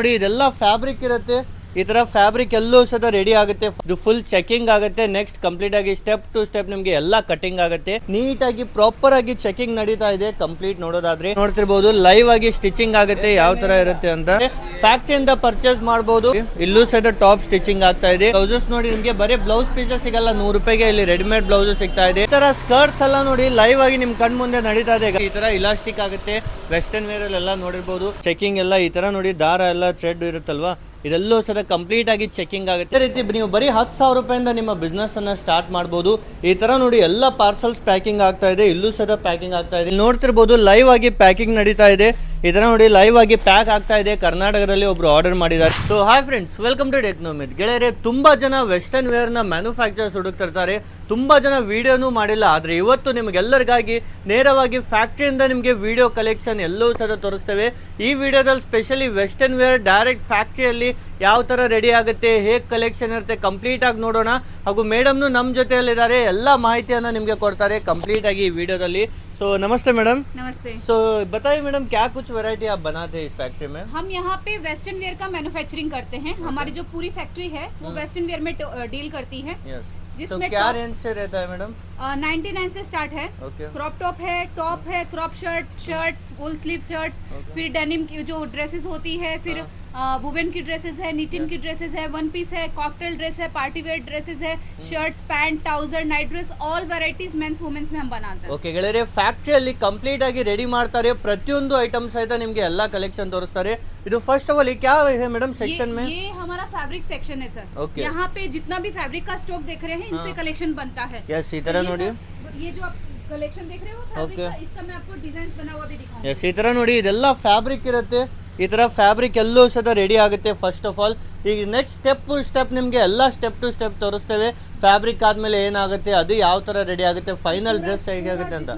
ನೋಡಿ ಇದೆಲ್ಲ ಫ್ಯಾಬ್ರಿಕ್ ಇರುತ್ತೆ. ಈ ತರ ಫ್ಯಾಬ್ರಿಕ್ ಎಲ್ಲೂ ಸಹ ರೆಡಿ ಆಗುತ್ತೆ. ಇದು ಫುಲ್ ಚೆಕಿಂಗ್ ಆಗುತ್ತೆ. ನೆಕ್ಸ್ಟ್ ಕಂಪ್ಲೀಟ್ ಆಗಿ ಸ್ಟೆಪ್ ಟು ಸ್ಟೆಪ್ ನಿಮ್ಗೆ ಎಲ್ಲ ಕಟಿಂಗ್ ಆಗುತ್ತೆ. ನೀಟ್ ಆಗಿ ಪ್ರಾಪರ್ ಆಗಿ ಚೆಕಿಂಗ್ ನಡೀತಾ ಇದೆ. ಕಂಪ್ಲೀಟ್ ನೋಡೋದಾದ್ರೆ ನೋಡ್ತಿರ್ಬೋದು ಲೈವ್ ಆಗಿ ಸ್ಟಿಚಿಂಗ್ ಆಗುತ್ತೆ ಯಾವ ತರ ಇರುತ್ತೆ ಅಂತ. ಫ್ಯಾಕ್ಟರಿಯಿಂದ ಪರ್ಚೇಸ್ ಮಾಡಬಹುದು. ಇಲ್ಲೂ ಸಹ ಟಾಪ್ ಸ್ಟಿಚಿಂಗ್ ಆಗ್ತಾ ಇದೆ. ಬ್ಲೌಸಸ್ ನೋಡಿ ನಿಮ್ಗೆ ಬರೀ ಬ್ಲೌಸ್ ಪೀಸಸ್ ಸಿಗಲ್ಲ, 100 ರೂಪಾಯಿಗೆ ಇಲ್ಲಿ ರೆಡಿಮೇಡ್ ಬ್ಲೌಸ್ ಸಿಗ್ತಾ ಇದೆ. ಈ ತರ ಸ್ಕರ್ಟ್ಸ್ ಎಲ್ಲ ನೋಡಿ ಲೈವ್ ಆಗಿ ನಿಮ್ ಕಣ್ ಮುಂದೆ ನಡೀತಾ ಇದೆ. ಈ ತರ ಇಲಾಸ್ಟಿಕ್ ಆಗುತ್ತೆ. ವೆಸ್ಟರ್ನ್ ವೇರ್ ಎಲ್ಲ ನೋಡಿರ್ಬೋದು. ಚೆಕಿಂಗ್ ಎಲ್ಲ ಈ ತರ ನೋಡಿ ದಾರ ಎಲ್ಲ ಥ್ರೆಡ್ ಇರುತ್ತಲ್ವಾ, ಇದೆಲ್ಲೂ ಸಹ ಕಂಪ್ಲೀಟ್ ಆಗಿ ಚೆಕಿಂಗ್ ಆಗುತ್ತೆ. ಈ ರೀತಿ ನೀವು ಬರೀ 10,000 ರೂಪಾಯಿಂದ ನಿಮ್ಮ ಬಿಸ್ನೆಸ್ ಅನ್ನ ಸ್ಟಾರ್ಟ್ ಮಾಡಬಹುದು. ಈ ತರ ನೋಡಿ ಎಲ್ಲ ಪಾರ್ಸಲ್ಸ್ ಪ್ಯಾಕಿಂಗ್ ಆಗ್ತಾ ಇದೆ. ಇಲ್ಲೂ ಸಹ ಪ್ಯಾಕಿಂಗ್ ಆಗ್ತಾ ಇದೆ. ನೋಡ್ತಿರ್ಬೋದು ಲೈವ್ ಆಗಿ ಪ್ಯಾಕಿಂಗ್ ನಡೀತಾ ಇದೆ. ಈ ತರ ನೋಡಿ ಲೈವ್ ಆಗಿ ಪ್ಯಾಕ್ ಆಗ್ತಾ ಇದೆ. ಕರ್ನಾಟಕದಲ್ಲಿ ಒಬ್ರು ಆರ್ಡರ್ ಮಾಡಿದ್ದಾರೆ. So hi friends, welcome to Technomith. ಗೆಳೆಯರೆ, ತುಂಬಾ ಜನ ವೆಸ್ಟರ್ನ್ ವೇರ್ ನ ಮ್ಯಾನುಫ್ಯಾಕ್ಚರ್ಸ್ ಹುಡುಕ್ತಿರ್ತಾರೆ. ತುಂಬಾ ಜನ ವಿಡಿಯೋನು ಮಾಡಿಲ್ಲ. ಆದ್ರೆ ಇವತ್ತು ನಿಮ್ಗೆಲ್ಲರಿಗಾಗಿ ನೇರವಾಗಿ ಫ್ಯಾಕ್ಟರಿಯಿಂದ ನಿಮ್ಗೆ ವಿಡಿಯೋ ಕಲೆಕ್ಷನ್ ಎಲ್ಲವೂ ಸಹ ತೋರಿಸ್ತೇವೆ. ಈ ವಿಡಿಯೋದಲ್ಲಿ ಸ್ಪೆಷಲಿ ವೆಸ್ಟರ್ನ್ ವೇರ್ ಡೈರೆಕ್ಟ್ ಫ್ಯಾಕ್ಟರಿಯಲ್ಲಿ ಯಾವ ತರ ರೆಡಿ ಆಗುತ್ತೆ, ಹೇಗೆ ಕಲೆಕ್ಷನ್ ಇರುತ್ತೆ ಕಂಪ್ಲೀಟ್ ಆಗಿ ನೋಡೋಣ. ಹಾಗೂ ಮೇಡಮ್ನು ನಮ್ಮ ಜೊತೆಯಲ್ಲಿದ್ದಾರೆ, ಎಲ್ಲ ಮಾಹಿತಿಯನ್ನ ನಿಮ್ಗೆ ಕೊಡ್ತಾರೆ ಕಂಪ್ಲೀಟ್ ಆಗಿ ಈ ವಿಡಿಯೋದಲ್ಲಿ. तो नमस्ते मैडम। नमस्ते। तो बताइए मैडम, क्या कुछ वैरायटी आप बनाते हैं इस फैक्ट्री में? हम यहाँ पे वेस्टर्न वेयर का मैन्युफैक्चरिंग करते हैं। हमारी जो पूरी फैक्ट्री है वो वेस्टर्न वेयर में डील करती है। जिसमें तो क्या रेंज से रहता है मैडम? 99 से स्टार्ट है। क्रॉप टॉप है crop shirt full sleeve shirts, फिर डेनिम की जो ड्रेसेस होती है, फिर वुमेन की ड्रेसेस है, निटिन की ड्रेसेस है, वन पीस है, कॉकटेल ड्रेस है, पार्टी वेयर ड्रेसेस है, shirts, pant, trouser, night dress, all varieties men's women's में हम बनाते हैं। ಓಕೆ ಗೆಳೆಯರೆ, ಫ್ಯಾಕ್ಟರಿಯಲ್ಲಿ ಕಂಪ್ಲೀಟ್ ಆಗಿ ರೆಡಿ ಮಾಡ್ತಾರೆ. ಪ್ರತಿಯೊಂದು ಐಟಮ್ ಸಹಿತ ನಿಮಗೆ ಎಲ್ಲಾ ಕಲೆಕ್ಷನ್ ತೋರಿಸ್ತಾರೆ. ಇದು ಫಸ್ಟ್ ಆಫ್ ಆಲ್ क्या है मैडम सेक्शन में? ये हमारा फैब्रिक सेक्शन है सर। Okay. यहाँ पे जितना भी फैब्रिक का स्टॉक देख रहे हैं इनसे कलेक्शन बनता है। यस, ಈ ತರ ನೋಡಿ. ये जो आप कलेक्शन देख रहे हो फैब्रिक का, इसका मैं आपको डिजाइन बना हुआ भी दिखाऊंगा। यस, ಈ ತರ ನೋಡಿ ಇದೆಲ್ಲ ಫ್ಯಾಬ್ರಿಕ್ ಇರುತ್ತೆ. ಈ ತರ ಫ್ಯಾಬ್ರಿಕ್ ಎಲ್ಲೂ ಸಹ ರೆಡಿ ಆಗುತ್ತೆ. ಫಸ್ಟ್ ಆಫ್ ಆಲ್ ಈಗ ನೆಕ್ಸ್ಟ್ ಸ್ಟೆಪ್ ಟು ಸ್ಟೆಪ್ ನಿಮಗೆ ಎಲ್ಲ ಸ್ಟೆಪ್ ಟು ಸ್ಟೆಪ್ ತೋರಿಸ್ತೇವೆ. ಫ್ಯಾಬ್ರಿಕ್ ಆದ್ಮೇಲೆ ಏನಾಗುತ್ತೆ, ಅದು ಯಾವ ತರ ರೆಡಿ ಆಗುತ್ತೆ, ಫೈನಲ್ ಡ್ರೆಸ್ ಹೇಗಾಗುತ್ತೆ ಅಂತ.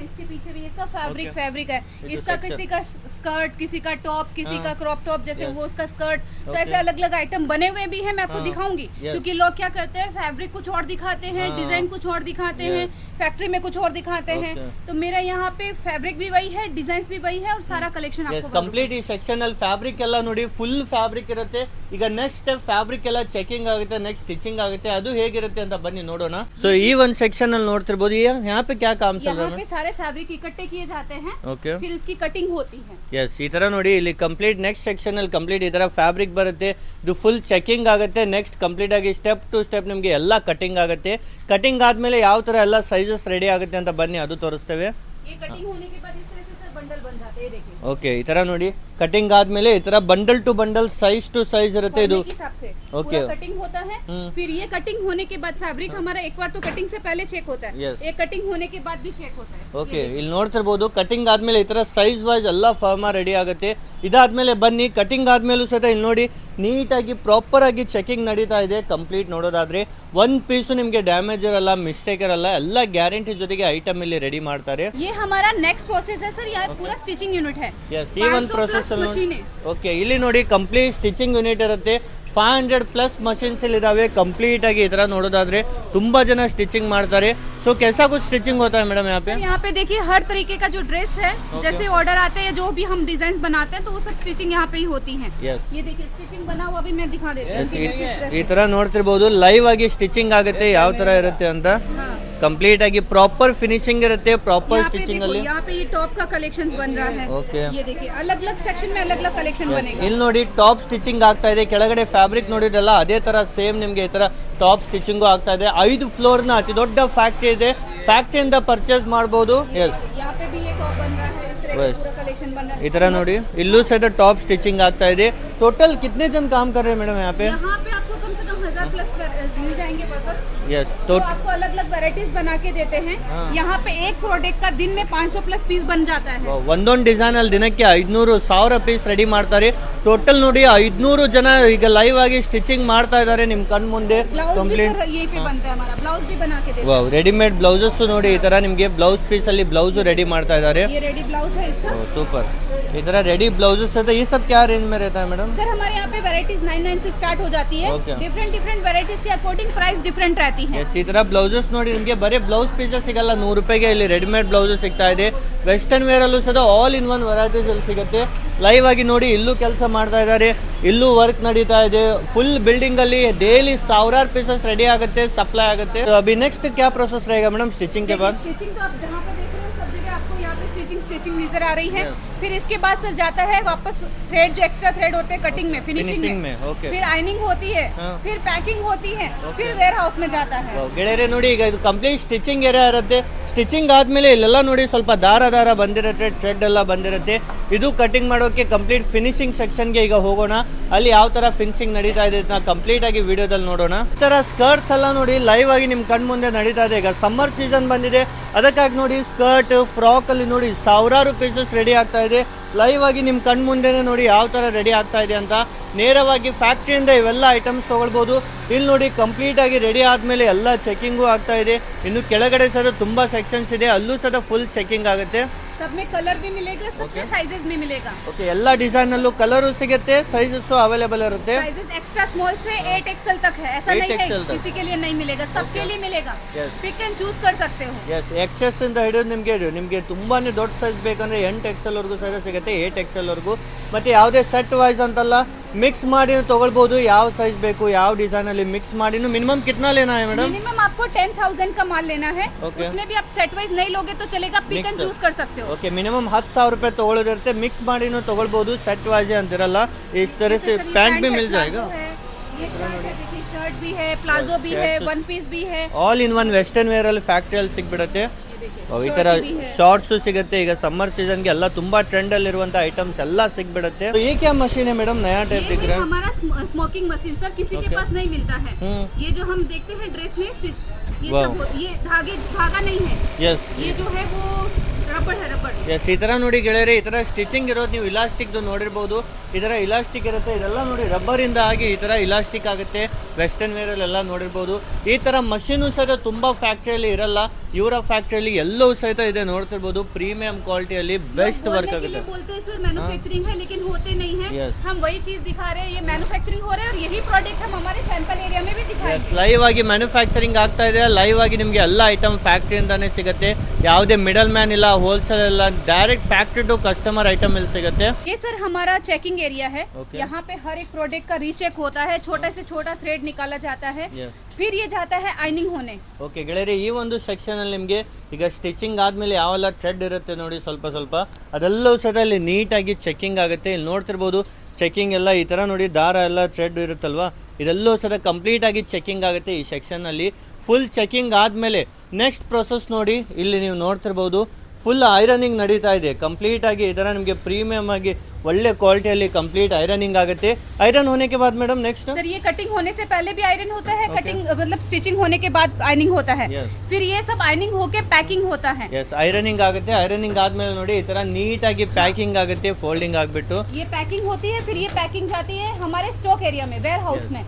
इसके पीछे भी ये सब फैब्रिक है। इसका किसी का स्कर्ट, किसी का टॉप, किसी का क्रॉप टॉप, जैसे वो उसका स्कर्ट, तो ऐसे अलग अलग आइटम बने हुए भी हैं। मैं आपको दिखाऊंगी क्योंकि लोग क्या करते हैं, फैब्रिक कुछ और दिखाते हैं, डिजाइन कुछ और दिखाते हैं, फैक्ट्री में कुछ और दिखाते हैं। तो मेरा यहाँ पे फैब्रिक भी वही है, डिजाइन भी वही है और सारा कलेक्शन आपको ಕಂಪ್ಲೀಟ್ ಈ ಸೆಕ್ಷನ್ ಅಲ್ಲಿ ಫ್ಯಾಬ್ರಿಕ್ ಎಲ್ಲ ನೋಡಿ ಫುಲ್ ಫ್ಯಾಬ್ರಿಕ್ ಇರುತ್ತೆ. ಈಗ ನೆಕ್ಸ್ಟ್ ಸ್ಟೆಪ್ ಫ್ಯಾಬ್ರಿಕ್ ಎಲ್ಲ ಚೆಕಿಂಗ್ ಆಗುತ್ತೆ, ನೆಕ್ಸ್ಟ್ ಸ್ಟಿಚಿಂಗ್ ಆಗುತ್ತೆ. ಅದು ಹೇಗಿರುತ್ತೆ ಅಂತ ಬನ್ನಿ ನೋಡೋಣ. ಸೊ ಈ ಒಂದು ಸೆಕ್ಷನ್ ಅಲ್ಲಿ ನೋಡ್ತಿರ್ಬೋದು. यहाँ पे क्या काम चल रहा है? यहाँ पे सारे फैब्रिक इकट्ठे किए जाते हैं, ओके, फिर उसकी कटिंग होती है। यस, ಈ ತರ ನೋಡಿ ಇಲ್ಲಿ ಕಂಪ್ಲೀಟ್ ನೆಕ್ಸ್ಟ್ ಸೆಕ್ಷನ್ ಅಲ್ಲಿ ಕಂಪ್ಲೀಟ್ ಈ ತರ ಫ್ಯಾಬ್ರಿಕ್ ಬರುತ್ತೆ. ಇದು ಫುಲ್ ಚೆಕಿಂಗ್ ಆಗುತ್ತೆ. ನೆಕ್ಸ್ಟ್ ಕಂಪ್ಲೀಟ್ ಆಗಿ ಸ್ಟೆಪ್ ಟು ಸ್ಟೆಪ್ ನಿಮಗೆ ಎಲ್ಲ ಕಟಿಂಗ್ ಆಗುತ್ತೆ. ಕಟಿಂಗ್ ಆದ್ಮೇಲೆ ಯಾವ ತರ ಎಲ್ಲ ಸೈಜಸ್ ರೆಡಿ ಆಗುತ್ತೆ ಅಂತ ಬನ್ನಿ ಅದು ತೋರಿಸ್ತೇವೆ. ये कटिंग होने के बाद इस तरह से सर बंडल बन जाते हैं, देखिए। ಓಕೆ, ಈ ತರ ನೋಡಿ ಕಟಿಂಗ್ ಆದ್ಮೇಲೆ ಈ ತರ bundle to bundle size to size ಇರುತ್ತೆ. ಇದು हिसाब से ओके, पूरा कटिंग होता है। फिर ये कटिंग होने के बाद फैब्रिक हमारा एक बार तो कटिंग से पहले चेक होता है, Yes. ये कटिंग होने के बाद भी चेक होता है। ಓಕೆ, ಇಲ್ಲಿ ನೋಡ್ತಿರ್ಬೋದು ಕಟಿಂಗ್ ಆದ್ಮೇಲೆ ಈ ತರ ಸೈಜ್ ವೈಸ್ ಎಲ್ಲ ಫಾರ್ಮ ರೆಡಿ ಆಗುತ್ತೆ. ಇದಾದ್ಮೇಲೆ ಬನ್ನಿ ಕಟಿಂಗ್ ಆದ್ಮೇಲೂ ಸಹಿತ ಇಲ್ಲಿ ನೋಡಿ ನೀಟಾಗಿ ಪ್ರಾಪರ್ ಆಗಿ ಚೆಕಿಂಗ್ ನಡೀತಾ ಇದೆ. ಕಂಪ್ಲೀಟ್ ನೋಡೋದಾದ್ರೆ ಒಂದ್ ಪೀಸು ನಿಮ್ಗೆ ಡ್ಯಾಮೇಜ್ ಇರಲ್ಲ, ಮಿಸ್ಟೇಕ್ ಇರಲ್ಲ, ಎಲ್ಲ ಗ್ಯಾರಂಟಿ ಜೊತೆಗೆ ಐಟಮ್ ಇಲ್ಲಿ ರೆಡಿ ಮಾಡ್ತಾರೆ. ये हमारा नेक्स्ट प्रोसेस है सर, यहाँ पूरा स्टिचिंग यूनिट है। ಯಸ್, ಈ ಒಂದು ಪ್ರೋಸೆಸ್ मशीन है। ಓಕೆ, ಇಲ್ಲಿ ನೋಡಿ ಕಂಪ್ಲೀಟ್ ಸ್ಟಿಚಿಂಗ್ ಯೂನಿಟ್ ಇರುತ್ತೆ. 500+ ಮಷೀನ್ಸ್ ಇಲ್ಲಿ ಇದಾವೆ. ಕಂಪ್ಲೀಟ್ ಆಗಿ ಈ ತರ ನೋಡೋದಾದ್ರೆ ತುಂಬಾ ಜನ ಸ್ಟಿಚಿಂಗ್ ಮಾಡ್ತಾರೆ. सो कैसा कुछ स्टिचिंग होता है मैडम यहाँ पे? यहाँ पे देखिए हर तरीके का जो ड्रेस है, जैसे ऑर्डर आते हैं जो भी हम डिजाइन बनाते हैं तो वो सब स्टिचिंग यहाँ पे ही होती है। ये देखिए स्टिचिंग बना हुआ भी मैं दिखा देती हूँ। ಈ ತರ ನೋಡ್ತಿರ್ಬೋದು ಲೈವ್ ಆಗಿ ಸ್ಟಿಚಿಂಗ್ ಆಗುತ್ತೆ ಯಾವ ತರ ಇರುತ್ತೆ ಅಂತ. ಕಂಪ್ಲೀಟ್ ಆಗಿ ಪ್ರಾಪರ್ ಫಿನಿಶಿಂಗ್ ಇರುತ್ತೆ. ಪ್ರಾಪರ್ ಸ್ಟಿಚಿಂಗ್ ಅಲ್ಲಿ यहाँ पे ये टॉप का कलेक्शन बन रहा है। ಓಕೆ, ये देखिए अलग अलग सेक्शन में अलग अलग कलेक्शन बनेगा। ಇಲ್ಲಿ ನೋಡಿ ಟಾಪ್ ಸ್ಟಿಚಿಂಗ್ ಆಗ್ತಾ ಇದೆ. ಕೆಳಗಡೆ ಫ್ಯಾಬ್ರಿಕ್ ನೋಡಿದ್ರಲ್ಲ ಅದೇ ತರ ಸೇಮ್ ನಿಮ್ಗೆ ಈ ತರ ಟಾಪ್ ಸ್ಟಿಚಿಂಗು ಆಗ್ತಾ ಇದೆ. 5 ಫ್ಲೋರ್ ನ ಅತಿ ದೊಡ್ಡ ಫ್ಯಾಕ್ಟರಿ ಇದೆ. ಫ್ಯಾಕ್ಟರಿಯಿಂದ ಪರ್ಚೇಸ್ ಮಾಡಬಹುದು. ಎಸ್, यहाँ पे भी ये टॉप बन रहा है, इस तरह का पूरा कलेक्शन बन रहा है। ಈ ತರ ನೋಡಿ ಇಲ್ಲೂ ಸಹಿತ ಟಾಪ್ ಸ್ಟಿಚಿಂಗ್ ಆಗ್ತಾ ಇದೆ. ಟೋಟಲ್ कितने जन काम कर रहे हैं मैडम यहाँ पे? यहाँ पे आपको कम से कम 1000+ मिल जाएंगे वर्कर्स। यस, तो आपको अलग अलग वैरायटीज बना के देते हैं। यहाँ पे एक प्रोडक्ट का दिन में 500+ पीस बन जाता है। ಒಂದೊಂದು ಡಿಸೈನ್ ಅಲ್ಲಿ ದಿನಕ್ಕೆ 500-1000 ಪೀಸ್ ರೆಡಿ ಮಾಡ್ತಾರೆ. ಟೋಟಲ್ ನೋಡಿ 500 ಜನ ಈಗ ಲೈವ್ ಆಗಿ ಸ್ಟಿಚಿಂಗ್ ಮಾಡ್ತಾ ಇದ್ದಾರೆ ನಿಮ್ ಕಣ್ ಮುಂದೆ. ಕಂಪ್ಲೀಟ್ यही पे बनता है हमारा ब्लाउज भी बना के देते हैं। ವಾವ್, ರೆಡಿಮೇಡ್ ಬ್ಲೌಸಸ್ ನೋಡಿ ಈ ತರ ನಿಮ್ಗೆ ಬ್ಲೌಸ್ ಪೀಸ್ ಅಲ್ಲಿ ಬ್ಲೌಸ್ ರೆಡಿ ಮಾಡ್ತಾ ಇದ್ದಾರೆ. ये रेडी ब्लाउज है इसका। ಸೂಪರ್, ಈ ತರ ರೆಡಿ ಬ್ಲೌಸಸ್ है। ये सब क्या रेंज में रहता है मैडम? सर हमारे यहाँ पे वैरायटीज 99 से स्टार्ट हो जाती है। Okay. डिफरेंट डिफरेंट वेराइटीज के अकॉर्डिंग प्राइस डिफरेंट रहती है। ಈ ತರ ಬ್ಲೌಸಸ್ ನೋಡಿ ನಿಮಗೆ ಬರೀ ಬ್ಲೌಸ್ ಪೀಸಸ್ ಸಿಗಲ್ಲ, 100 ರೂಪಾಯಿಗೆ ಇಲ್ಲಿ ರೆಡಿಮೇಡ್ ಬ್ಲೌಸಸ್ ಸಿಗ್ತಾ ಇದೆ. ವೆಸ್ಟರ್ನ್ ವೇರ್ ಅಲ್ಲೂ ಸಹ ಆಲ್ ಇನ್ ಒನ್ ವೆರೈಟೀಸ್ ಅಲ್ಲಿ ಸಿಗುತ್ತೆ. ಲೈವ್ ಆಗಿ ನೋಡಿ, ಇಲ್ಲೂ ಕೆಲಸ ಮಾಡ್ತಾ ಇದ್ದಾರೆ, ಇಲ್ಲೂ ವರ್ಕ್ ನಡೀತಾ ಇದೆ. ಫುಲ್ ಬಿಲ್ಡಿಂಗ್ ಅಲ್ಲಿ ಡೈಲಿ ಸಾವಿರಾರು ಪೀಸಸ್ ರೆಡಿ ಆಗುತ್ತೆ, सप्लाई आगते। तो अभी नेक्स्ट क्या प्रोसेस रहेगा मैडम स्टिचिंग के बाद? स्टिचिंग तो आप जहाँ पे देख रहे हो सब जगह आपको यहाँ पे स्टिचिंग नजर आ रही है। फिर इसके बाद सर जाता है वापस थ्रेड, जो एक्स्ट्रा थ्रेड होते हैं कटिंग में, फिनिशिंग में। ओके। फिर आयनिंग होती है, फिर पैकिंग होती है, फिर वेयर हाउस में जाता है। ಗೆಳೆಯರೇ ನೋಡಿ, ಈಗ ಇದು ಕಂಪ್ಲೀಟ್ ಸ್ಟಿಚಿಂಗ್ ಏರಿಯಾ ಇರುತ್ತೆ. ಸ್ಟಿಚಿಂಗ್ ಆದ್ಮೇಲೆ ಇಲ್ಲೆಲ್ಲ ನೋಡಿ ಸ್ವಲ್ಪ ದಾರ ಬಂದಿರುತ್ತೆ, ಥ್ರೆಡ್ ಎಲ್ಲ ಬಂದಿರುತ್ತೆ. ಇದು ಕಟಿಂಗ್ ಮಾಡೋಕೆ ಕಂಪ್ಲೀಟ್ ಫಿನಿಶಿಂಗ್ ಸೆಕ್ಷನ್ಗೆ ಈಗ ಹೋಗೋಣ. ಅಲ್ಲಿ ಯಾವ ತರ ಫಿನಿಶಿಂಗ್ ನಡೀತಾ ಇದೆ ಅಂತ ಕಂಪ್ಲೀಟ್ ಆಗಿ ವಿಡಿಯೋದಲ್ಲಿ ನೋಡೋಣ. ಈ ತರ ಸ್ಕರ್ಟ್ಸ್ ಎಲ್ಲ ನೋಡಿ ಲೈವ್ ಆಗಿ ನಿಮ್ ಕಣ್ ಮುಂದೆ ನಡೀತಾ ಇದೆ. ಈಗ ಸಮ್ಮರ್ ಸೀಸನ್ ಬಂದಿದೆ, ಅದಕ್ಕಾಗಿ ನೋಡಿ ಸ್ಕರ್ಟ್, ಫ್ರಾಕ್ ಅಲ್ಲಿ ನೋಡಿ ಸಾವಿರಾರು ಪೀಸಸ್ ರೆಡಿ ಆಗ್ತಾ ಇದೆ. ಲೈವ್ ಆಗಿ ನಿಮ್ ಕಣ್ ಮುಂದೆನೆ ನೋಡಿ ಯಾವ ತರ ರೆಡಿ ಆಗ್ತಾ ಇದೆ ಅಂತ. ನೇರವಾಗಿ ಫ್ಯಾಕ್ಟ್ರಿಯಿಂದ ಇವೆಲ್ಲ ಐಟಮ್ಸ್ ತಗೊಳ್ಬೋದು. ಇಲ್ಲಿ ನೋಡಿ ಕಂಪ್ಲೀಟ್ ಆಗಿ ರೆಡಿ ಆದ್ಮೇಲೆ ಎಲ್ಲ ಚೆಕಿಂಗು ಆಗ್ತಾ ಇದೆ. ಇನ್ನು ಕೆಳಗಡೆ ಸಹ ತುಂಬಾ ಸೆಕ್ಷನ್ಸ್ ಇದೆ, ಅಲ್ಲೂ ಸಹ ಫುಲ್ ಚೆಕಿಂಗ್ ಆಗುತ್ತೆ. सब में कलर भी मिलेगा, सबके साइजेस भी मिलेगा। ಓಕೆ, ಎಲ್ಲ ಡಿಸೈನ್ ಅಲ್ಲೂ ಕಲರ್ ಸಿಗುತ್ತೆ, ಸೈಜಸ್ ಅವೈಲೇಬಲ್ ಇರುತ್ತೆ. साइजेस एक्स्ट्रा स्मॉल से 8XL तक है, ऐसा नहीं है किसी के लिए नहीं मिलेगा, सबके लिए मिलेगा। पिक एंड चूज कर सकते हो। ಎಸ್, XS ಇಂದ ಹಿಡಿದು ನಿಮಗೆ ತುಂಬಾನೇ ದೊಡ್ಡ ಸೈಜ್ ಬೇಕಂದ್ರೆ 8XL ವರೆಗೂ ಸಹ ಸಿಗುತ್ತೆ, 8XL ವರೆಗೂ. ಮತ್ತೆ ಯಾವುದೇ ಸೆಟ್ ವೈಸ್ ಅಂತಲ್ಲ, ಮಿಕ್ಸ್ ಮಾಡಿ ತಗೊಳ್ಬಹುದು. ಯಾವ ಸೈಜ್ ಬೇಕು, ಯಾವ ಡಿಸೈನ್ ಅಲ್ಲಿ ಮಿಕ್ಸ್ ಮಾಡಿ. ಮಿನಿಮಮ್ कितना लेना है मैडम? मिनिमम आपको 10,000 का माल लेना है। उसमें भी आप सेट वाइज नहीं लोगे तो चलेगा, पिक एंड चूज कर सकते हो। ಓಕೆ, ಮಿನಿಮಮ್ 10,000 ರೂಪಾಯಿ ತಗೊಳ್ಳೋದಿರುತ್ತೆ. ಮಿಕ್ಸ್ ಮಾಡಿನೂ ತಗೊಳ್ಬಹುದು, ಸೆಟ್ ವೈಸ್ ಅಂತಿರಲ್ಲ. इस तरह से पैंट भी मिल जाएगा, ये शर्ट भी है, प्लाजो भी है, वन पीस भी है, all in one western wear ಅಲ್ಲಿ ಫ್ಯಾಕ್ಟ್ರಿಯಲ್ಲಿ ಸಿಗ್ಬಿಡುತ್ತೆ. ಈ ತರ ಶಾರ್ಟ್ಸ್ ಸಿಗುತ್ತೆ. ಈಗ ಸಮ್ಮರ್ ಸೀಸನ್ ಗೆ ಎಲ್ಲ ತುಂಬಾ ಟ್ರೆಂಡ್ ಅಲ್ಲಿ ಇರುವಂತ ಐಟಮ್ಸ್ ಎಲ್ಲ ಸಿಗ್ಬಿಡುತ್ತೆ. ये क्या मशीन है मैडम, नया टाइप दिख रहा है? हमारा स्मोकिंग मशीन सर, किसी के पास नहीं मिलता है। ये जो हम देखते हैं ड्रेस में ये सब, ये धागा नहीं है। यस, ये जो है वो ರಬ್ಬರ್ है, ರಬ್ಬರ್। ಎಸ್, ಈ ತರ ನೋಡಿ ಗೆಳೆಯರೆ, ಈ ತರ ಸ್ಟಿಚಿಂಗ್ ಇರೋದು ನೀವು ಇಲಾಸ್ಟಿಕ್ ನೋಡಿರ್ಬೋದು. ಈ ತರ ಇಲಾಸ್ಟಿಕ್ ಇರುತ್ತೆ, ಇದೆಲ್ಲ ನೋಡಿ ರಬ್ಬರ್ ಇಂದ ಆಗಿ ಈ ತರ ಇಲಾಸ್ಟಿಕ್ ಆಗುತ್ತೆ. ವೆಸ್ಟರ್ನ್ ವೇರ್ ಅಲ್ಲೆಲ್ಲ ನೋಡಿರ್ಬೋದು. ಈ ತರ ಮಷೀನು ಸಹಿತ ತುಂಬಾ ಫ್ಯಾಕ್ಟ್ರಿಯಲ್ಲಿ ಇರಲ್ಲ, ಇವರ ಫ್ಯಾಕ್ಟ್ರಿಯಲ್ಲಿ ಎಲ್ಲವೂ ಸಹಿತ ಇದೆ, ನೋಡ್ತಿರ್ಬೋದು. ಪ್ರೀಮಿಯಂ ಕ್ವಾಲಿಟಿಯಲ್ಲಿ ಬೆಸ್ಟ್ ವರ್ಕ್ ಆಗುತ್ತೆ. बोलते हैं सर मैन्युफैक्चरिंग है, लेकिन होते नहीं है। हम वही चीज दिखा रहे हैं, ये मैन्युफैक्चरिंग हो रहा है और यही प्रोडक्ट हम हमारे सैंपल एरिया में भी दिखाएंगे। ಲೈವ್ ಆಗಿ ಮ್ಯಾನುಫ್ಯಾಕ್ಚರಿಂಗ್ ಆಗ್ತಾ ಇದೆ. ಲೈವ್ ಆಗಿ ನಿಮಗೆ ಎಲ್ಲ ಐಟಮ್ ಫ್ಯಾಕ್ಟ್ರಿಯಿಂದಾನೇ ಸಿಗುತ್ತೆ. ಯಾವುದೇ ಮಿಡಲ್ ಮ್ಯಾನ್ ಇಲ್ಲ, ಹೋಲ್ಸೇಲ್ ಇಲ್ಲ, direct factory to customer item ಇಲ್ಲಿ ಸಿಗುತ್ತೆ. ये सर हमारा चेकिंग एरिया है। यहाँ पे हर एक प्रोडक्ट का रीचेक होता है, छोटा से छोटा थ्रेड निकाला जाता है, फिर ये जाता है आइनिंग होने। ಓಕೆ ಗೆಳೆಯರೆ, ಈ ಒಂದು ಸೆಕ್ಷನ್ ಅಲ್ಲಿ ನಿಮಗೆ ಈಗ ಸ್ಟಿಚಿಂಗ್ ಆದ್ಮೇಲೆ ಯಾವೆಲ್ಲ ಥ್ರೆಡ್ ಇರುತ್ತೆ ನೋಡಿ ಸ್ವಲ್ಪ ಅದೆಲ್ಲವೂ ಸಹ ಇಲ್ಲಿ ನೀಟಾಗಿ ಚೆಕಿಂಗ್ ಆಗುತ್ತೆ. ಇಲ್ಲಿ ನೋಡ್ತಿರ್ಬೋದು, ಚೆಕಿಂಗ್ ಎಲ್ಲ ಈ ತರ ನೋಡಿ, ದಾರ ಎಲ್ಲ ಥ್ರೆಡ್ ಇರುತ್ತಲ್ವಾ, ಇದೆಲ್ಲವೂ ಸಹ ಕಂಪ್ಲೀಟ್ ಆಗಿ ಚೆಕಿಂಗ್ ಆಗುತ್ತೆ ಈ ಸೆಕ್ಷನ್ ಅಲ್ಲಿ. ಫುಲ್ ಚೆಕಿಂಗ್ ಆದ್ಮೇಲೆ ನೆಕ್ಸ್ಟ್ ಪ್ರೊಸೆಸ್ ನೋಡಿ, ಇಲ್ಲಿ ನೀವು ನೋಡ್ತಿರ್ಬೋದು, ಫುಲ್ ಐರನಿಂಗ್ ನಡೀತಾ ಇದೆ ಕಂಪ್ಲೀಟ್ ಆಗಿ. ಈ ತರ ನಿಮಗೆ ಪ್ರೀಮಿಯಂ ಆಗಿ ಒಳ್ಳೆ ಕ್ವಾಲಿಟಿಯಲ್ಲಿ ಕಂಪ್ಲೀಟ್ ಐरनिंग ಆಗುತ್ತೆ. ಐರನ್ होने के बाद मैडम नेक्स्ट सर, ये कटिंग होने से पहले भी आयरन होता है, कटिंग मतलब स्टिचिंग होने के बाद आयनिंग होता है, फिर ये सब आयनिंग होके पैकिंग होता है। यस, ಐರನಿಂಗ್ ಆಗುತ್ತೆ. ಐರನಿಂಗ್ ಆದ್ಮೇಲೆ ನೋಡಿ ಈ ತರ ನೀಟ್ ಆಗಿ ಪ್ಯಾಕಿಂಗ್ ಆಗುತ್ತೆ, ಫೋಲ್ಡಿಂಗ್ ಆಗ್ಬಿಟ್ಟು ये पैकिंग होती है, फिर ये पैकिंग जाती है हमारे स्टॉक एरिया में, वेयर हाउस में।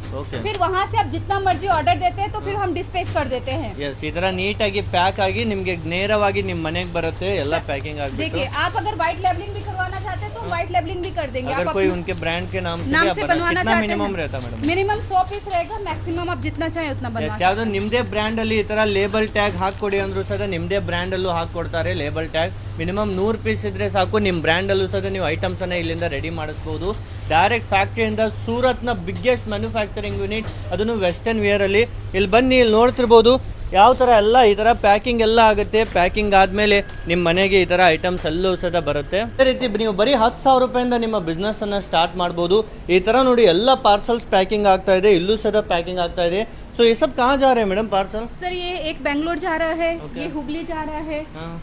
फिर वहाँ से आप जितना मर्जी ऑर्डर देते हैं तो फिर हम डिस्पैच कर देते हैं। यस, ಈ ತರ ನೀಟ್ ಆಗಿ ಪ್ಯಾಕ್ ಆಗಿ ನಿಮಗೆ ನೇರವಾಗಿ ನಿಮ್ಮ ಮನೆಗೆ ಬರುತ್ತೆ, ಎಲ್ಲ ಪ್ಯಾಕಿಂಗ್ ಆಗ್ಬಿಟ್ಟು. देखिए, आप अगर व्हाइट लेबलिंग भी करवाना चाहते हैं तो व्हाइट लेबलिंग भी कर देंगे। अगर कोई उनके ब्रांड के नाम से बनवाना कितना मिनिमम रहता मैडम? मिनिमम 100 पीस रहेगा, मैक्सिमम आप जितना चाहे उतना बनवा। ಯಾವ್ದೋ ನಿಮ್ದೇ ಬ್ರ್ಯಾಂಡ್ ಅಲ್ಲಿ ಈ ತರ ಲೇಬಲ್ ಟ್ಯಾಗ್ ಹಾಕೊಡಿ ಅಂದ್ರೂ ಸಹ ನಿಮ್ದೇ ಬ್ರ್ಯಾಂಡ್ ಅಲ್ಲೂ ಹಾಕೊಡ್ತಾರೆ ಲೇಬಲ್ ಟ್ಯಾಗ್. ಮಿನಿಮಮ್ 100 ಪೀಸ್ ಇದ್ರೆ ಸಾಕು, ನಿಮ್ಮ ಬ್ರ್ಯಾಂಡ್ ಅಲ್ಲೂ ಸಹ ನೀವು ಐಟಮ್ಸ್ ಅನ್ನ ಇಲ್ಲಿಂದ ರೆಡಿ ಮಾಡಿಸಬಹುದು. ಡೈರೆಕ್ಟ್ ಫ್ಯಾಕ್ಟ್ರಿಯಿಂದ ಸೂರತ್ನ ಬಿಗ್ಗೆಸ್ಟ್ ಮ್ಯಾನುಫ್ಯಾಕ್ಚರಿಂಗ್ ಯೂನಿಟ್, ಅದನ್ನು ವೆಸ್ಟರ್ನ್ ವೇರ್ ಅಲ್ಲಿ. ಇಲ್ಲಿ ಬನ್ನಿ, ಇಲ್ಲಿ ನೋಡ್ತಿರ್ಬೋದು ಯಾವ ಥರ ಎಲ್ಲ ಈ ಥರ ಪ್ಯಾಕಿಂಗ್ ಎಲ್ಲ ಆಗುತ್ತೆ. ಪ್ಯಾಕಿಂಗ್ ಆದಮೇಲೆ ನಿಮ್ಮ ಮನೆಗೆ ಈ ಥರ ಐಟಮ್ಸ್ ಎಲ್ಲವೂ ಸಹ ಬರುತ್ತೆ. ಅದೇ ರೀತಿ ನೀವು ಬರೀ 10,000 ರೂಪಾಯಿಂದ ನಿಮ್ಮ ಬಿಸ್ನೆಸ್ಸನ್ನು ಸ್ಟಾರ್ಟ್ ಮಾಡ್ಬೋದು. ಈ ಥರ ನೋಡಿ ಎಲ್ಲ ಪಾರ್ಸಲ್ಸ್ ಪ್ಯಾಕಿಂಗ್ ಆಗ್ತಾ ಇದೆ, ಇಲ್ಲೂ ಸಹ ಪ್ಯಾಕಿಂಗ್ ಆಗ್ತಾ ಇದೆ. सो ये सब कहाँ जा रहे हैं मैडम पार्सल? सर, ये एक बेंगलोर जा रहा है, ये हुबली जा रहा है,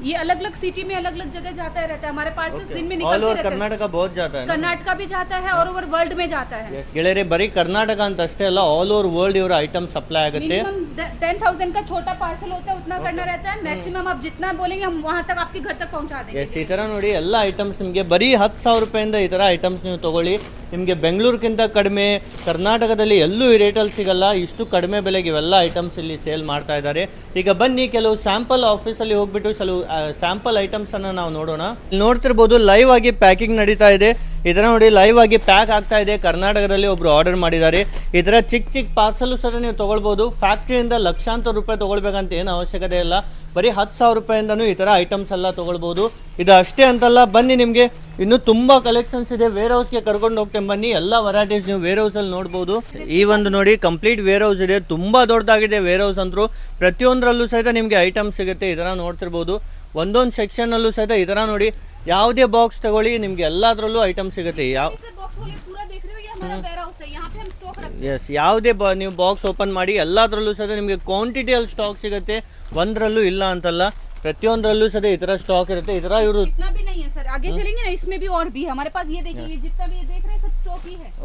ये अलग अलग सिटी में अलग अलग जगह जाता रहता है। हमारे पार्सल दिन में निकलते रहते हैं। कर्नाटक बहुत जाता है, कर्नाटक भी जाता है और ओवर वर्ल्ड में जाता है। ಗೆಳೆಯರೆ, ಬರೀ ಕರ್ನಾಟಕ ಅಂತ ಅಷ್ಟೇ ಅಲ್ಲ, ಆಲ್ ಓವರ್ ವರ್ಲ್ಡ್ ಇವರ ಐಟಮ್ ಸಪ್ಲೈ ಆಗುತ್ತೆ. मिनिमम 10,000 का छोटा पार्सल होता है, उतना करना रहता है। मैक्सिमम आप जितना बोलेंगे हम वहाँ तक आपके घर तक पहुँचा देंगे। ಈ ತರ ನೋಡಿ ಎಲ್ಲ ಐಟಮ್ಸ್ ನಿಮಗೆ ಬರೀ 10,000 ರೂಪಾಯಿಂದ ಈ ತರ ಐಟಮ್ಸ್ ನೀವು ತಗೊಳ್ಳಿ. ನಿಮಗೆ ಬೆಂಗಳೂರಿಗಿಂತ ಕಡಿಮೆ, ಕರ್ನಾಟಕದಲ್ಲಿ ಎಲ್ಲೂ ಈ ರೇಟಲ್ಲಿ ಸಿಗಲ್ಲ. ಇಷ್ಟು ಕಡಿಮೆ ಬೆಲೆಗೆ ಇವೆಲ್ಲ ಐಟಮ್ಸ್ ಇಲ್ಲಿ ಸೇಲ್ ಮಾಡ್ತಾ ಇದ್ದಾರೆ. ಈಗ ಬನ್ನಿ, ಕೆಲವು ಸ್ಯಾಂಪಲ್ ಆಫೀಸಲ್ಲಿ ಹೋಗ್ಬಿಟ್ಟು ಕೆಲವು ಸ್ಯಾಂಪಲ್ ಐಟಮ್ಸ್ ಅನ್ನ ನಾವು ನೋಡೋಣ. ನೋಡ್ತಿರ್ಬೋದು, ಲೈವ್ ಆಗಿ ಪ್ಯಾಕಿಂಗ್ ನಡೀತಾ ಇದೆ. ಈ ಥರ ನೋಡಿ ಲೈವ್ ಆಗಿ ಪ್ಯಾಕ್ ಆಗ್ತಾ ಇದೆ. ಕರ್ನಾಟಕದಲ್ಲಿ ಒಬ್ರು ಆರ್ಡರ್ ಮಾಡಿದ್ದಾರೆ. ಈ ಥರ ಚಿಕ್ಕ ಚಿಕ್ಕ ಪಾರ್ಸಲ್ ಸಹ ನೀವು ತೊಗೊಳ್ಬೋದು. ಫ್ಯಾಕ್ಟ್ರಿಯಿಂದ ಲಕ್ಷಾಂತರ ರೂಪಾಯಿ ತೊಗೊಳ್ಬೇಕಂತ ಏನು ಅವಶ್ಯಕತೆ ಇಲ್ಲ. ಬರೀ 10,000 ರೂಪಾಯಿಂದನೂ ಈ ಥರ ಐಟಮ್ಸ್ ಎಲ್ಲ ತೊಗೊಳ್ಬೋದು. ಇದು ಅಷ್ಟೇ ಅಂತಲ್ಲ, ಬನ್ನಿ ನಿಮಗೆ ಇನ್ನೂ ತುಂಬ ಕಲೆಕ್ಷನ್ಸ್ ಇದೆ. ವೇರ್ ಹೌಸ್ಗೆ ಕರ್ಕೊಂಡು ಹೋಗ್ತೇನೆ ಬನ್ನಿ. ಎಲ್ಲ ವೆರೈಟೀಸ್ ನೀವು ವೇರ್ ಹೌಸಲ್ಲಿ ನೋಡ್ಬೋದು. ಈ ಒಂದು ನೋಡಿ ಕಂಪ್ಲೀಟ್ ವೇರ್ ಹೌಸ್ ಇದೆ. ತುಂಬ ದೊಡ್ಡದಾಗಿದೆ ವೇರ್ ಹೌಸ್ ಅಂತೂ. ಪ್ರತಿಯೊಂದರಲ್ಲೂ ಸಹಿತ ನಿಮಗೆ ಐಟಮ್ಸ್ ಸಿಗುತ್ತೆ. ಈ ಥರ ನೋಡ್ತಿರ್ಬೋದು. ಒಂದೊಂದು ಸೆಕ್ಷನಲ್ಲೂ ಸಹಿತ ಈ ಥರ ನೋಡಿ ಯಾವುದೇ ಬಾಕ್ಸ್ ತಗೊಳ್ಳಿ ನಿಮಗೆ ಎಲ್ಲದರಲ್ಲೂ ಐಟಮ್ ಸಿಗುತ್ತೆ. ಎಸ್, ಯಾವುದೇ ನೀವು ಬಾಕ್ಸ್ ಓಪನ್ ಮಾಡಿ ಎಲ್ಲದರಲ್ಲೂ ಸಹ ನಿಮಗೆ ಕ್ವಾಂಟಿಟಿಯಲ್ಲಿ ಸ್ಟಾಕ್ ಸಿಗುತ್ತೆ. ಒಂದರಲ್ಲೂ ಇಲ್ಲ ಅಂತಲ್ಲ, ಪ್ರತಿಯೊಂದರಲ್ಲೂ ಸಹ ಈ ತರ ಸ್ಟಾಕ್ ಇರುತ್ತೆ. ಈ ತರ ಇವರು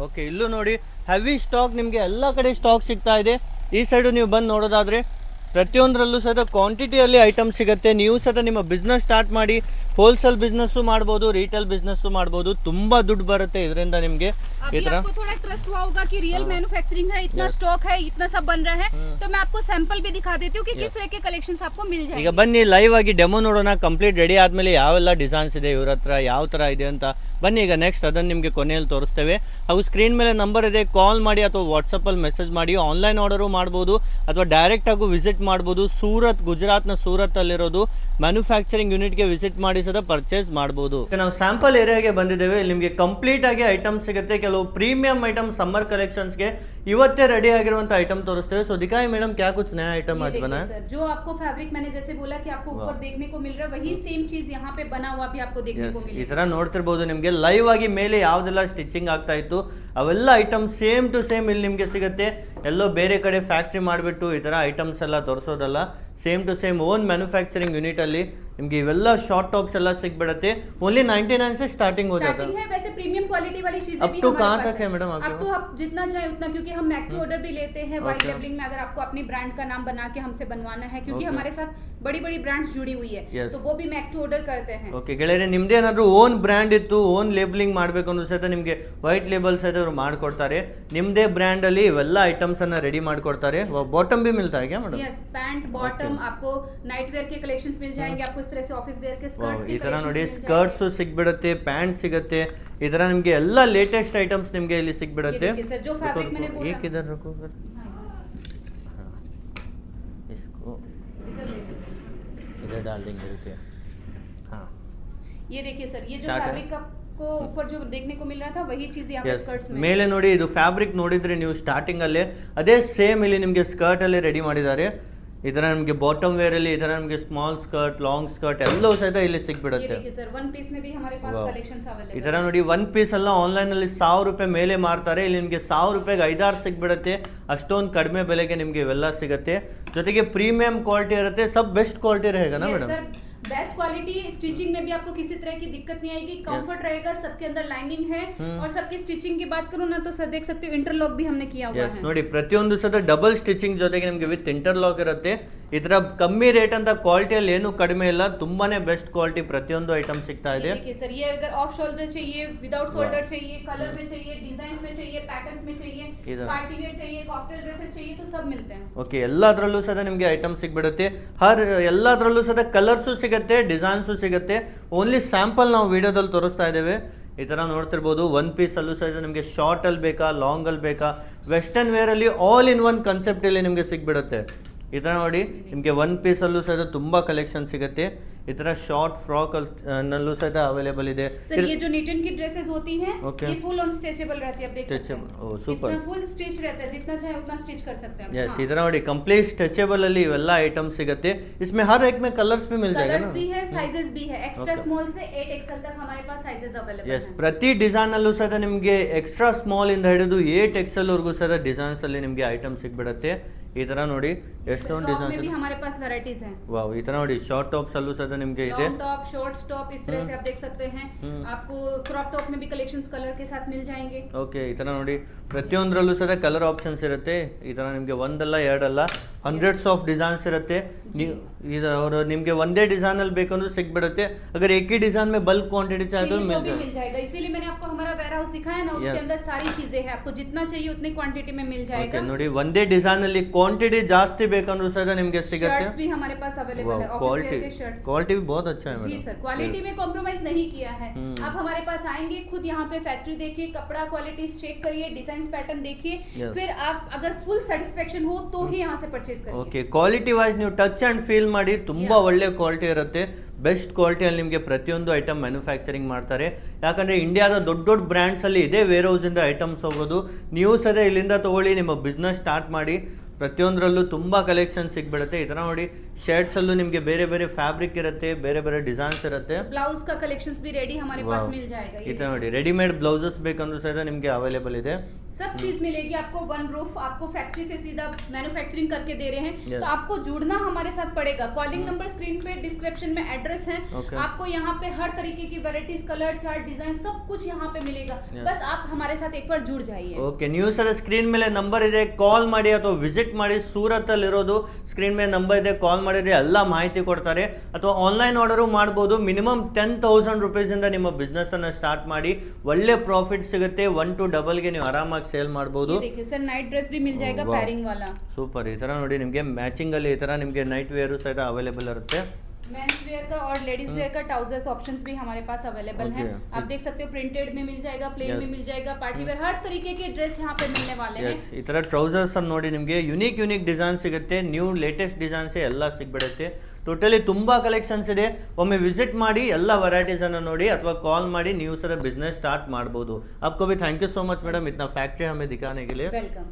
ಓಕೆ, ಇಲ್ಲೂ ನೋಡಿ ಹೆವಿ ಸ್ಟಾಕ್ ನಿಮಗೆ ಎಲ್ಲ ಕಡೆ ಸ್ಟಾಕ್ ಸಿಗ್ತಾ ಇದೆ. ಈ ಸೈಡು ನೀವು ಬಂದು ನೋಡೋದಾದ್ರೆ ಪ್ರತಿಯೊಂದರಲ್ಲೂ ಸಹ ಕ್ವಾಂಟಿಟಿಯಲ್ಲಿ ಐಟಮ್ ಸಿಗುತ್ತೆ. ನೀವು ಸಹ ನಿಮ್ಮ ಬಿಸ್ನೆಸ್ ಸ್ಟಾರ್ಟ್ ಮಾಡಿ ಹೋಲ್ಸೇಲ್ ಬಿಸ್ನೆಸ್ಸು ಮಾಡ್ಬೋದು, ರಿಟೇಲ್ ಬಿಸ್ನೆಸ್ಸು ಮಾಡ್ಬೋದು. ತುಂಬಾ ದುಡ್ಡು ಬರುತ್ತೆ ಇದರಿಂದ ನಿಮಗೆ. ಈ ತರ थोड़ा ट्रस्ट हुआ होगा कि रियल मैन्युफैक्चरिंग है, इतना स्टॉक है, इतना सब बन रहा है. तो मैं आपको सैंपल भी दिखा देती हूँ कि किस तरह के कलेक्शंस आपको मिल जाएंगे. ಈಗ ಬನ್ನಿ ಲೈವ್ ಆಗಿ ಡೆಮೋ ನೋಡೋಣ. ಕಂಪ್ಲೀಟ್ ರೆಡಿ ಆದ್ಮೇಲೆ ಯಾವೆಲ್ಲ ಡಿಸೈನ್ಸ್ ಇದೆ ಇವ್ರ ಹತ್ರ, ಯಾವ ತರ ಇದೆ ಅಂತ. ಬನ್ನಿ ಈಗ ನೆಕ್ಸ್ಟ್ ಅದನ್ನು ನಿಮಗೆ ಕೊನೆಯಲ್ಲಿ ತೋರಿಸ್ತೇವೆ. ಹಾಗೂ ಸ್ಕ್ರೀನ್ ಮೇಲೆ ನಂಬರ್ ಇದೆ, ಕಾಲ್ ಮಾಡಿ ಅಥವಾ ವಾಟ್ಸಪ್ಪಲ್ಲಿ ಮೆಸೇಜ್ ಮಾಡಿ ಆನ್ಲೈನ್ ಆರ್ಡರು ಮಾಡ್ಬೋದು ಅಥವಾ ಡೈರೆಕ್ಟ್ ಆಗಿ ವಿಸಿಟ್ ಮಾಡ್ಬೋದು. ಸೂರತ್, ಗುಜರಾತ್ನ ಸೂರತ್ ಅಲ್ಲಿರೋದು ಮ್ಯಾನುಫ್ಯಾಕ್ಚರಿಂಗ್ ಯೂನಿಟ್ಗೆ ವಿಸಿಟ್ ಮಾಡಿ ಸಹ ಪರ್ಚೇಸ್ ಮಾಡ್ಬೋದು. ನಾವು ಸ್ಯಾಂಪಲ್ ಏರಿಯಾಗೆ ಬಂದಿದ್ದೇವೆ. ಇಲ್ಲಿ ನಿಮಗೆ ಕಂಪ್ಲೀಟ್ ಆಗಿ ಐಟಮ್ ಸಿಗುತ್ತೆ. ಕೆಲವು ಪ್ರೀಮಿಯಂ ಐಟಮ್ समर कलेक्शंस के ಇವತ್ತೇ ರೆಡಿ ಆಗಿರುವಂತ ಐಟಮ್ ತೋರಿಸ್ತೇವೆ. ಸೊ दिखाई मैडम क्या कुछ नया आइटम आज बना है? जो आपको फैब्रिक मैंने जैसे बोला कि आपको ऊपर देखने को मिल रहा है, वही सेम चीज यहाँ पे बना हुआ भी आपको देखने को मिलेगा. ಈ ತರ ನೋಡ್ತಿರಬಹುದು. ನಿಮಗೆ ಲೈವ್ ಆಗಿ ಮೇಲೆ ಯಾವ್ದೆಲ್ಲ ಸ್ಟಿಚಿಂಗ್ ಆಗ್ತಾ ಇತ್ತು ಅವೆಲ್ಲ ಐಟಮ್ ಸೇಮ್ ಟು ಸೇಮ್ ಇಲ್ಲಿ ನಿಮಗೆ ಸಿಗುತ್ತೆ. ಎಲ್ಲೋ ಬೇರೆ ಕಡೆ ಫ್ಯಾಕ್ಟ್ರಿ ಮಾಡಿಬಿಟ್ಟು ಈ ತರ ಐಟಮ್ಸ್ ಎಲ್ಲ ತೋರಿಸೋದಲ್ಲ. Same to same own manufacturing unit ಅಲ್ಲಿ ನಿಮಗೆ ಇವೆಲ್ಲ ಶಾರ್ಟ್ ಟಾಪ್ಸ್ ಎಲ್ಲ ಸಿಗ್ಬಿಡುತ್ತೆ. ओनली 99 से स्टार्टिंग हो जाता है. वैसे प्रीमियम क्वालिटी वाली चीजें अब तो कहां तक है मैडम आपके? अब तो आप जितना चाहे उतना, क्योंकि हम मैक टू ऑर्डर भी लेते हैं. व्हाइट लेबलिंग में अगर आपको अपनी ब्रांड का नाम बना के हमसे बनवाना है, क्योंकि हमारे साथ बड़ी बड़ी ब्रांड्स जुड़ी हुई है, तो वो भी मैक टू ऑर्डर करते हैं. ಓಕೆ ಗೆಳೆಯರೆ, ನಿಮ್ದು ಏನಾದರೂ ಓನ್ ಬ್ರ್ಯಾಂಡ್ ಇತ್ತು, ಓನ್ ಲೇಬಲಿಂಗ್ ಮಾಡಬೇಕು ಅನ್ನೋ ಸಹಿತ ನಿಮಗೆ ವೈಟ್ ಲೇಬಲ್ ಸಹಿತ ಅವರು ಮಾಡ್ಕೊಡ್ತಾರೆ. ನಿಮ್ಮದೇ ಬ್ರ್ಯಾಂಡ್ ಅಲ್ಲಿ ಇವೆಲ್ಲ ಐಟಮ್ಸ್ ಅನ್ನ ರೆಡಿ ಮಾಡ್ಕೊಡ್ತಾರೆ. ಬಾಟಮ್ भी मिलता है क्या मैडम? यस, पैंट बॉटम आपको नाइट वेयर के कलेक्शंस मिल जाएंगे. आपको इस तरह से ऑफिस वेयर के स्कर्ट्स ಈ ತರ ನೋಡಿ ಸ್ಕರ್ಟ್ಸ್ ಸಿಗ್ಬಿಡುತ್ತೆ, ಪ್ಯಾಂಟ್ ಸಿಗುತ್ತೆ. ಈ ತರ ನಿಮಗೆ ಎಲ್ಲ ಲೇಟೆಸ್ಟ್ ಐಟಮ್ಸ್ ನಿಮಗೆ ಇಲ್ಲಿ ಸಿಗ್ಬಿಡುತ್ತೆ. एक इधर रखो सर, इसको इधर डाल देंगे. रुकिए. हाँ, ये देखिए सर, ये जो फैब्रिक आपको ऊपर जो देखने को मिल रहा था वही चीज यहाँ पे स्कर्ट्स में. ಮೇಲೆ ನೋಡಿ ಇದು ಫ್ಯಾಬ್ರಿಕ್ ನೋಡಿದ್ರೆ ನೀವು ಸ್ಟಾರ್ಟಿಂಗ್ ಅಲ್ಲೇ ಅದೇ ಸೇಮ್ ಇಲ್ಲಿ ನಿಮಗೆ ಸ್ಕರ್ಟ್ ಅಲ್ಲಿ ರೆಡಿ ಮಾಡಿದ್ದಾರೆ. ಇದರ ನಮಗೆ ಬಾಟಮ್ ವೇರ್ ಅಲ್ಲಿ ಇದರ ನಮಗೆ ಸ್ಮಾಲ್ ಸ್ಕರ್ಟ್, ಲಾಂಗ್ ಸ್ಕರ್ಟ್ ಎಲ್ಲವೂ ಸಹಿತ ಇಲ್ಲಿ ಸಿಗ್ಬಿಡುತ್ತೆ. ಇದರ ನೋಡಿ ಒನ್ ಪೀಸ್ ಎಲ್ಲ ಆನ್ಲೈನ್ ಅಲ್ಲಿ 1000 ರೂಪಾಯಿ ಮೇಲೆ ಮಾರ್ತಾರೆ. ಇಲ್ಲಿ ನಿಮಗೆ 1000 ರೂಪಾಯಿಗೆ 5-6 ಸಿಗ್ಬಿಡುತ್ತೆ. ಅಷ್ಟೊಂದು ಕಡಿಮೆ ಬೆಲೆಗೆ ನಿಮಗೆ ಇವೆಲ್ಲ ಸಿಗುತ್ತೆ. ಜೊತೆಗೆ ಪ್ರೀಮಿಯಂ ಕ್ವಾಲಿಟಿ ಇರುತ್ತೆ. ಸಬ್ ಬೆಸ್ಟ್ ಕ್ವಾಲಿಟಿ रहेगा ना मैडम? Best quality. स्टिचिंग में भी आपको किसी तरह की दिक्कत नहीं आएगी. कंफर्ट रहेगा. सबके अंदर लाइनिंग है. और सबकी स्टिचिंग की बात करूँ ना तो सर देख सकते हो इंटरलॉक भी हमने किया हुआ है. ನೋಡಿ ಪ್ರತಿಯೊಂದು ಸಹ ಡಬಲ್ ಸ್ಟಿಚಿಂಗ್ ಜೊತೆಗೆ ನಿಮಗೆ ವಿತ್ ಇಂಟರ್ಲಾಕ್ ಇರುತ್ತೆ. ಈ ತರ ಕಮ್ಮಿ ರೇಟ್ ಅಂತ ಕ್ವಾಲಿಟಿಯಲ್ಲಿ ಏನು ಕಡಿಮೆ ಇಲ್ಲ. ತುಂಬಾನೇ ಬೆಸ್ಟ್ ಕ್ವಾಲಿಟಿ ಪ್ರತಿಯೊಂದು ಐಟಮ್ ಸಿಗ್ತಾ ಇದೆ. देखिए सर, ये अगर ऑफ शोल्डर चाहिए, विदाउट शोल्डर चाहिए, कलर में चाहिए, डिजाइन में चाहिए, पैटर्न्स में चाहिए, पार्टी वेयर चाहिए, कॉकटेल ड्रेसेस चाहिए, तो सब मिलते हैं. ಓಕೆ, ಎಲ್ಲದರಲ್ಲೂ ಸಹ ನಿಮಗೆ ಐಟಮ್ ಸಿಗ್ಬಿಡುತ್ತೆ. ಎಲ್ಲದರಲ್ಲೂ ಸಹ ಕಲರ್ಸು ಸಿಗುತ್ತೆ, ಡಿಸೈನ್ಸು ಸಿಗುತ್ತೆ. ಓನ್ಲಿ ಸ್ಯಾಂಪಲ್ ನಾವು ವಿಡಿಯೋದಲ್ಲಿ ತೋರಿಸ್ತಾ ಇದ್ದೇವೆ. ಈ ತರ ನೋಡ್ತಿರ್ಬೋದು. ಒನ್ ಪೀಸ್ ಅಲ್ಲೂ ಸಹ ನಿಮಗೆ ಶಾರ್ಟ್ ಅಲ್ಲಿ ಬೇಕಾ, ಲಾಂಗ್ ಅಲ್ಲಿ ಬೇಕಾ, ವೆಸ್ಟರ್ನ್ ವೇರ್ ಅಲ್ಲಿ ಆಲ್ ಇನ್ ಒನ್ ಕಾನ್ಸೆಪ್ಟ್ ಅಲ್ಲಿ ನಿಮಗೆ ಸಿಗ್ಬಿಡುತ್ತೆ. ಈ ತರ ನೋಡಿ ನಿಮಗೆ ಒನ್ ಪೀಸ್ ಅಲ್ಲೂ ಸಹ ತುಂಬಾ ಕಲೆಕ್ಷನ್ ಸಿಗುತ್ತೆ. ಈ ತರ ಶಾರ್ಟ್ ಫ್ರಾಕ್ ನಲ್ಲೂ ಸಹಿತ ಅವೈಲೇಬಲ್ ಇದೆ. सर ये जो निटन की ड्रेसेस होती हैं, ये फुल ऑन स्ट्रेचेबल रहती है. आप देख सकते हैं. ओ सुपर, फुल स्टिच रहता है. जितना चाहे उतना स्टिच कर सकते हैं. यस, ಈ ತರ ನೋಡಿ ಕಂಪ್ಲೀಟ್ ಸ್ಟ್ರೆಚेबल ಅಲ್ಲಿ ಇವೆಲ್ಲ ಐಟಮ್ ಸಿಗುತ್ತೆ. इसमें हर एक में कलर्स भी मिल जाएगा ना? कलर्स भी है, साइजेस भी है. एक्स्ट्रा स्मॉल से 8XL तक हमारे पास साइजेस अवेलेबल हैं. ಪ್ರತಿ ಡಿಸೈನ್ ಅಲ್ಲೂ ಸಹ ನಿಮಗೆ ಎಕ್ಸ್ಟ್ರಾ ಸ್ಮಾಲ್ ಇಂದ ಹಿಡಿದು 8XL ವರೆಗೂ ಸಹ ಡಿಸೈನ್ಸ್ ಅಲ್ಲಿ ನಿಮಗೆ ಐಟಮ್ ಸಿಗ್ಬಿಡುತ್ತೆ. ಈ ತರ ನೋಡಿ ಎಷ್ಟೊಂದು ಡಿಸೈನ್ಸ್ में भी हमारे पास वैरायटीज हैं. ವಾವ್, ಈ ತರ ನೋಡಿ ಶಾರ್ಟ್ ಟಾಪ್ಸ್ ಅಲ್ಲೂ ಸಹ ನಿಮಗೆ ಇದೆ. लॉन्ग टॉप, शॉर्ट्स टॉप, इस तरह से आप देख सकते हैं. आपको क्रॉप टॉप में भी कलेक्शंस कलर के साथ मिल जाएंगे. ಓಕೆ, ಈ ತರ ನೋಡಿ ಪ್ರತಿಯೊಂದರಲ್ಲೂ ಸಹ ಕಲರ್ ಆಪ್ಷನ್ಸ್ ಇರುತ್ತೆ. ಈ ತರ ನಿಮಗೆ ಒಂದಲ್ಲ ಎರಡಲ್ಲ ಹಂಡ್ರೆಡ್ಸ್ ಆಫ್ ಡಿಸೈನ್ಸ್ ಇರುತ್ತೆ. ನೀವು ಇದು ಅವರು ನಿಮಗೆ ಒಂದೇ ಡಿजाइन ಅಲ್ಲಿ ಬೇಕಂದ್ರೂ ಸಿಗ್ಬಿಡುತ್ತೆ अगर एक ही डिजाइन में बल्क क्वांटिटी चाहिए तो मिल जाएगा। इसीलिए मैंने आपको हमारा वेयर हाउस दिखाया ना, उसके अंदर सारी चीजें हैं, आपको जितना चाहिए उतनी क्वांटिटी में मिल जाएगा। ನೋಡಿ ಒಂದೇ ಡಿजाइन ಅಲ್ಲಿ ಕ್ವಾಂಟಿಟಿ ಜಾಸ್ತಿ ಬೇಕಂದ್ರೂ ಸಹ ನಿಮಗೆ ಸಿಗುತ್ತೆ। शर्ट्स भी हमारे पास अवेलेबल है, ऑफिस वेयर के शर्ट्स। क्वालिटी भी बहुत अच्छा है जी सर, क्वालिटी में कॉम्प्रोमाइज नहीं किया है। आप हमारे पास आएंगे, खुद यहाँ पे फैक्ट्री देखिए, कपड़ा क्वालिटी चेक करिए, डिजाइन पैटर्न देखिए, फिर आप अगर फुल सेटिस्फेक्शन हो तो ही यहाँ से परचेज करिए। ಓಕೆ, ಕ್ವಾಲಿಟಿ ವೈಸ್ ನೀವು ಟಚ್ ಅಂಡ್ ಫೀಲ್ ಮಾಡಿ, ತುಂಬಾ ಒಳ್ಳೆ ಕ್ವಾಲಿಟಿ ಇರುತ್ತೆ, ಬೆಸ್ಟ್ ಕ್ವಾಲಿಟಿಯಲ್ಲಿ ನಿಮಗೆ ಪ್ರತಿಯೊಂದು ಐಟಮ್ ಮ್ಯಾನುಫ್ಯಾಕ್ಚರಿಂಗ್ ಮಾಡ್ತಾರೆ। ಯಾಕಂದ್ರೆ ಇಂಡಿಯಾದ ದೊಡ್ಡ ದೊಡ್ಡ ಬ್ರ್ಯಾಂಡ್ಸ್ ಅಲ್ಲಿ ಇದೇ ವೇರ್ ಹೌಸ್ ಇಂದ ಐಟಮ್ಸ್ ಹೋಗೋದು, ನೀವು ಸದೇ ಇಲ್ಲಿಂದ ತಗೊಳ್ಳಿ, ನಿಮ್ಮ ಬಿಸ್ನೆಸ್ ಸ್ಟಾರ್ಟ್ ಮಾಡಿ, ಪ್ರತಿಯೊಂದರಲ್ಲೂ ತುಂಬಾ ಕಲೆಕ್ಷನ್ ಸಿಗ್ಬಿಡುತ್ತೆ। ಈ ತರ ನೋಡಿ ಶರ್ಟ್ಸ್ ಅಲ್ಲೂ ನಿಮಗೆ ಬೇರೆ ಬೇರೆ ಫ್ಯಾಬ್ರಿಕ್ ಇರುತ್ತೆ, ಬೇರೆ ಬೇರೆ ಡಿಸೈನ್ಸ್ ಇರುತ್ತೆ। ब्लाउज का कलेक्शंस भी रेडी हमारे पास मिल जाएगा। ಈ ತರ ನೋಡಿ ರೆಡಿಮೇಡ್ ಬ್ಲೌಸಸ್ ಬೇಕಂದ್ರೂ ಸಹ ನಿಮಗೆ ಅವೈಲೇಬल ಇದೆ। सब चीज मिलेगी आपको, वन रूफ, आपको फैक्ट्री से सीधा मैन्युफैक्चरिंग करके दे रहे हैं। Yes. तो आपको जुड़ना हमारे साथ पड़ेगा। कॉलिंग नंबर स्क्रीन पे, डिस्क्रिप्शन में एड्रेस है। Okay. आपको यहाँ पे हर तरीके की वैरायटीज, कलर चार्ट, डिजाइन सब कुछ यहाँ पे मिलेगा। Yes. बस आप हमारे साथ एक बार जुड़ जाइए। ಓಕೆ, ನೀವು ಸಹ ಸ್ಕ್ರೀನ್ ಮೇಲೆ ನಂಬರ್ ಇದೆ, ಕಾಲ್ ಮಾಡಿ ಅಥವಾ ವಿಸಿಟ್ ಮಾಡಿ। ಸೂರತ್ ಅಲ್ಲಿ ಇರೋದು, ಸ್ಕ್ರೀನ್ ಮೇಲೆ ನಂಬರ್ ಇದೆ, ಕಾಲ್ ಮಾಡಿದ್ರೆ ಎಲ್ಲ ಮಾಹಿತಿ ಕೊಡ್ತಾರೆ। ಅಥವಾ ಆನ್ಲೈನ್ ಆರ್ಡರ್ ಮಾಡಬಹುದು। ಮಿನಿಮಮ್ 10,000 rupees ಇಂದ ನಿಮ್ಮ ಬಿಸ್ನೆಸ್ ಅನ್ನ ಸ್ಟಾರ್ಟ್ ಮಾಡಿ, ಒಳ್ಳೆ ಪ್ರಾಫಿಟ್ ಸಿಗುತ್ತೆ। 1 to double ಗೆ ನೀವು ಆರಾಮಾಗಿ ಸೇಲ್ ಮಾಡಬಹುದು। देखिए सर, नाइट ड्रेस भी मिल जाएगा पैरिंग वाला। ಸೂಪರ್, ಈ ತರ ನೋಡಿ ನಿಮಗೆ ಮ್ಯಾಚಿಂಗ್ ಅಲ್ಲಿ ಈ ತರ ನಿಮಗೆ ನೈಟ್ ವೇರ್ ಸಹ ಅವೈಲೇಬಲ್ ಇರುತ್ತೆ। मेंस वेयर का और लेडीज वेयर का ट्राउजर्स ऑप्शंस भी हमारे पास अवेलेबल हैं। आप देख सकते हो, प्रिंटेड में मिल जाएगा, प्लेन में मिल जाएगा, पार्टी वेयर, हर तरीके के ड्रेस यहाँ पे मिलने वाले हैं। ಈ ತರ ಟ್ರೌಸರ್ಸ್ ಅನ್ನು ನೋಡಿ ನಿಮಗೆ ಯುನಿಕ್ ಡಿಸೈನ್ ಸಿಗುತ್ತೆ, ನ್ಯೂ ಲೇಟೆಸ್ಟ್ ಡಿಸೈನ್ಸ್ ಎಲ್ಲ ಸಿಗ್ಬಿಡುತ್ತೆ। ಟೋಟಲಿ ತುಂಬಾ ಕಲೆಕ್ಷನ್ಸ್ ಇದೆ, ಒಮ್ಮೆ ವಿಸಿಟ್ ಮಾಡಿ ಎಲ್ಲ ವೆರೈಟೀಸ್ ಅನ್ನು ನೋಡಿ, ಅಥವಾ ಕಾಲ್ ಮಾಡಿ ನೀವು ಸಹ ಬಿಸ್ನೆಸ್ ಸ್ಟಾರ್ಟ್ ಮಾಡಬಹುದು। आपको भी thank you so much madam, इतना फैक्ट्री हमें दिखाने के लिए। वेलकम।